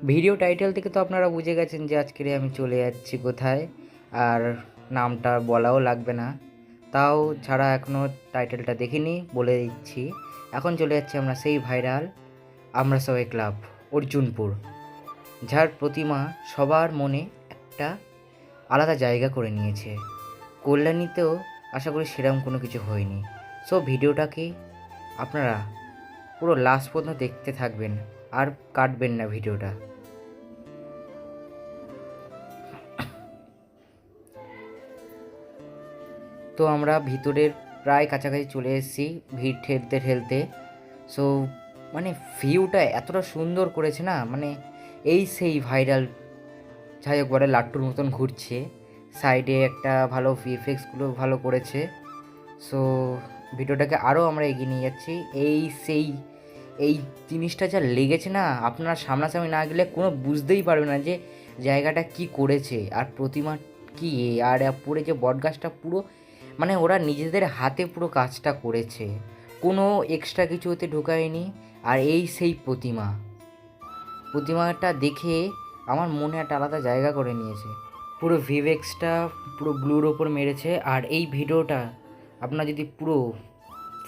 Video title থেকে তো আপনারা বুঝে গেছেন যে আজকে আমি চলে যাচ্ছি কোথায়, আর নামটা বলাও লাগবে না। তাও ছাড়া এখনও টাইটেলটা দেখিনি, বলে দিচ্ছি। এখন চলে যাচ্ছি আমরা সেই ভাইরাল আমরা সবাই ক্লাব অর্জুনপুর, যার প্রতিমা সবার মনে একটা আলাদা জায়গা করে নিয়েছে। কল্যাণীতেও আশা করি সেরকম কোনো কিছু হয়নি। সো ভিডিওটাকে আপনারা পুরো লাস্ট পর্যন্ত দেখতে থাকবেন আর কাটবেন না ভিডিওটা। তো আমরা ভিতরের প্রায় কাছাকাছি চলে এসেছি, ভিড় ঠেলতে ঠেলতে। সো মানে ভিউটা এতটা সুন্দর করেছে না, মানে এই সেই ভাইরাল, যাই হোক বলে লাট্টুর মতন ঘুরছে। সাইডে একটা ভালো ভিএফএক্সগুলো ভালো করেছে। সো ভিডিওটাকে আরও আমরা এগিয়ে নিয়ে যাচ্ছি। এই জিনিসটা যা লেগেছে না, আপনারা সামনাসামনি না গেলে কোনো বুঝতেই পারবে না যে জায়গাটা কি করেছে আর প্রতিমা কি। আর পুরো যে বটগাছটা পুরো মানে ওরা নিজেদের হাতে পুরো কাজটা করেছে, কোনো এক্সট্রা কিছু ওতে ঢোকায়নি। আর এই সেই প্রতিমাটা দেখে আমার মনে একটা আলাদা জায়গা করে নিয়েছে। পুরো ভিভেক্সটা পুরো ব্লুর ওপর মেরেছে। আর এই ভিডিওটা আপনারা যদি পুরো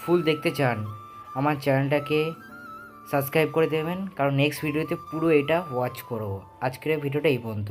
ফুল দেখতে চান, আমার চ্যানেলটাকে সাবস্ক্রাইব করে দেবেন, কারণ নেক্সট ভিডিওতে পুরো এটা ওয়াচ করবো। আজকের ভিডিওটা এই পর্যন্ত।